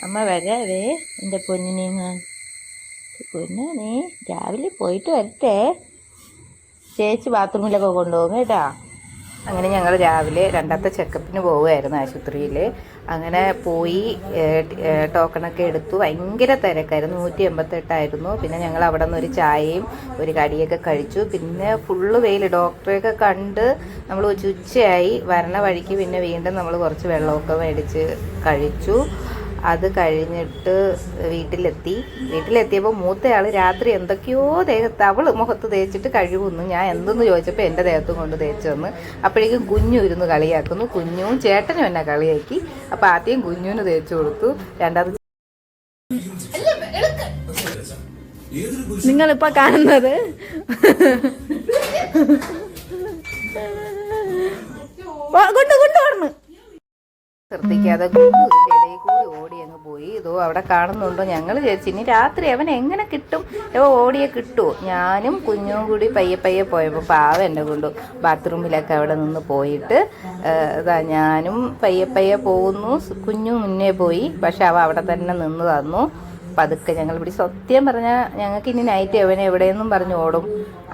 അമ്മ വരാവേ എൻ്റെ പൊന്നിനെങ്ങാൻ. പൊന്നു നീ രാവിലെ പോയിട്ട് വരട്ടെ. ചേച്ചി ബാത്റൂമിലൊക്കെ കൊണ്ടുപോകും കേട്ടാ. അങ്ങനെ ഞങ്ങൾ രാവിലെ രണ്ടാമത്തെ ചെക്കപ്പിന് പോവുമായിരുന്നു ആശുപത്രിയിൽ. അങ്ങനെ പോയി ടോക്കണൊക്കെ എടുത്തു. ഭയങ്കര തിരക്കായിരുന്നു. 188 പിന്നെ ഞങ്ങൾ അവിടെ നിന്ന് ഒരു ചായയും ഒരു കടിയൊക്കെ കഴിച്ചു. പിന്നെ ഫുള്ള് വെയിൽ. ഡോക്ടറെയൊക്കെ കണ്ട് നമ്മൾ ഉച്ചയായി. വരണ വഴിക്ക് പിന്നെ വീണ്ടും നമ്മൾ കുറച്ച് വെള്ളമൊക്കെ മേടിച്ച് കഴിച്ചു. അത് കഴിഞ്ഞിട്ട് വീട്ടിലെത്തിയപ്പോൾ മൂത്തയാൾ രാത്രി എന്തൊക്കെയോ ദേഹത്ത് അവൾ മുഖത്ത് തേച്ചിട്ട് കഴിവുന്നു. ഞാൻ എന്തെന്ന് ചോദിച്ചപ്പോൾ എൻ്റെ ദേഹത്തും കൊണ്ട് തേച്ച് വന്ന്. അപ്പോഴേക്കും കുഞ്ഞു ഇരുന്ന് കളിയാക്കുന്നു. കുഞ്ഞും ചേട്ടനും എന്നെ കളിയാക്കി. അപ്പോൾ ആദ്യം കുഞ്ഞുവിന് തേച്ച് കൊടുത്തു. രണ്ടാമത് നിങ്ങളിപ്പോൾ കാണുന്നത് കൊണ്ടുകൊണ്ടു ശ്രദ്ധിക്കാതെ ഇതിൻ്റെ ഇടയിൽ കൂടി ഓടി അങ്ങ് പോയി. ഇതോ അവിടെ കാണുന്നുണ്ടോ. ഞങ്ങൾ ചേച്ചി ഇനി രാത്രി അവൻ എങ്ങനെ കിട്ടും, ഓടിയെ കിട്ടുമോ. ഞാനും കുഞ്ഞും കൂടി പയ്യെ പോയപ്പോൾ പാവം എന്നെ കൊണ്ടു ബാത്റൂമിലൊക്കെ അവിടെ നിന്ന് പോയിട്ട് ഞാനും പയ്യെ പോകുന്നു. കുഞ്ഞു മുന്നേ പോയി. പക്ഷെ അവ അവിടെ തന്നെ നിന്ന് തന്നു. പതുക്കെ ഞങ്ങൾ ഇവിടെ സത്യം പറഞ്ഞാൽ ഞങ്ങൾക്ക് ഇനി നൈറ്റ് അവനെ എവിടെയെന്നും പറഞ്ഞ് ഓടും.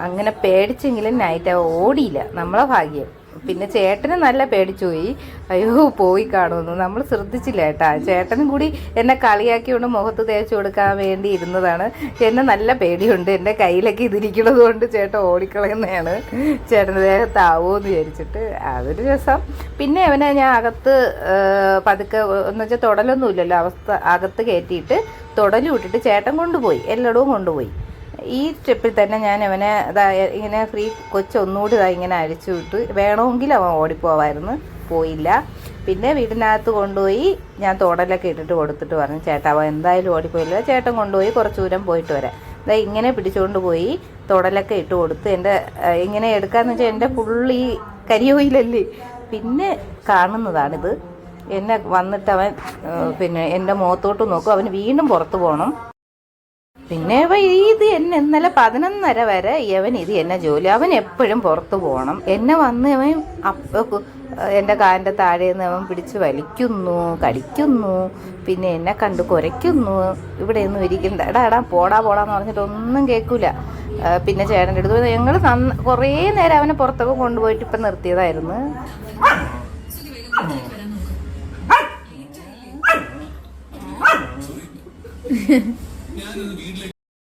അങ്ങനെ പേടിച്ചെങ്കിലും നൈറ്റ് അവ ഓടിയില്ല. നമ്മളെ ഭാഗ്യം. പിന്നെ ചേട്ടന് നല്ല പേടിച്ചു പോയി. അയ്യോ പോയി കാണുമെന്ന് നമ്മൾ ശ്രദ്ധിച്ചില്ല കേട്ടാ. ചേട്ടനും കൂടി എന്നെ കളിയാക്കിക്കൊണ്ട് മുഖത്ത് തേച്ച് കൊടുക്കാൻ വേണ്ടി ഇരുന്നതാണ്. എന്നെ നല്ല പേടിയുണ്ട്. എൻ്റെ കയ്യിലൊക്കെ ഇതിരിക്കുന്നത് കൊണ്ട് ചേട്ടൻ ഓടിക്കളയുന്നതാണ്. ചേട്ടൻ്റെ ദേഹത്താവുമോ എന്ന് വിചാരിച്ചിട്ട്. അതൊരു രസം. പിന്നെ അവനെ ഞാൻ അകത്ത് പതുക്കെ എന്ന് വെച്ചാൽ തൊടലൊന്നുമില്ലല്ലോ. അകത്ത് കയറ്റിയിട്ട് തൊടലും ഇട്ടിട്ട് ചേട്ടൻ കൊണ്ടുപോയി. എല്ലായിടവും കൊണ്ടുപോയി. ഈ ട്രിപ്പിൽ തന്നെ ഞാൻ അവനെ ഇങ്ങനെ ഫ്രീ കൊച്ചൊന്നുകൂടി ഇങ്ങനെ അഴിച്ചു വിട്ടു. വേണമെങ്കിൽ അവൻ ഓടിപ്പോവായിരുന്നു. പോയില്ല. പിന്നെ വീടിനകത്ത് കൊണ്ടുപോയി ഞാൻ തൊടലൊക്കെ ഇട്ടിട്ട് കൊടുത്തിട്ട് പറഞ്ഞു, ചേട്ടാ അവൻ എന്തായാലും ഓടിപ്പോയില്ല. ചേട്ടൻ കൊണ്ടുപോയി കുറച്ച് ദൂരം പോയിട്ട് വരാം. ഇങ്ങനെ പിടിച്ചുകൊണ്ട് പോയി തൊടലൊക്കെ ഇട്ട് കൊടുത്ത്. എൻ്റെ ഇങ്ങനെ എടുക്കാമെന്ന് വെച്ചാൽ എൻ്റെ ഫുള്ളി കരിയോയിലല്ലേ. പിന്നെ കാണുന്നതാണിത്. എന്നെ വന്നിട്ട് അവൻ പിന്നെ എൻ്റെ മുഖത്തോട്ട് നോക്കും. അവന് വീണ്ടും പുറത്ത് പോകണം. പിന്നെ ഇത് എന്നെ ഇന്നലെ 11:30 വരെ ഇത് എന്നെ ജോലി. അവൻ എപ്പോഴും പുറത്ത് പോകണം. എന്നെ വന്ന് അവൻ എൻ്റെ കാലിൻ്റെ താഴേന്ന് അവൻ പിടിച്ച് വലിക്കുന്നു, കടിക്കുന്നു. പിന്നെ എന്നെ കണ്ട് കുരയ്ക്കുന്നു. ഇവിടെ ഒന്നും ഇരിക്കുന്നത് എടാ പോടാന്ന് പറഞ്ഞിട്ട് ഒന്നും കേൾക്കൂല. പിന്നെ ചേട്ടൻ്റെ അടുത്ത് ഞങ്ങൾ കുറേ നേരം അവനെ പുറത്തൊക്കെ കൊണ്ടുപോയിട്ട് ഇപ്പം നിർത്തിയതായിരുന്നു.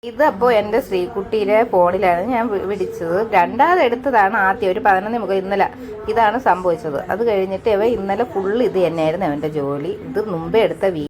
ഇതപ്പോൾ എൻ്റെ ശ്രീകുട്ടിയുടെ ഫോണിലാണ് ഞാൻ വിളിച്ചത്. രണ്ടാമത് എടുത്തതാണ് ആദ്യം ഒരു 11:30 ഇന്നലെ. ഇതാണ് സംഭവിച്ചത്. അത് കഴിഞ്ഞിട്ട് ഇന്നലെ ഫുള്ള് ഇത് തന്നെയായിരുന്നു അവൻ്റെ ജോലി. ഇത് മുമ്പേ എടുത്ത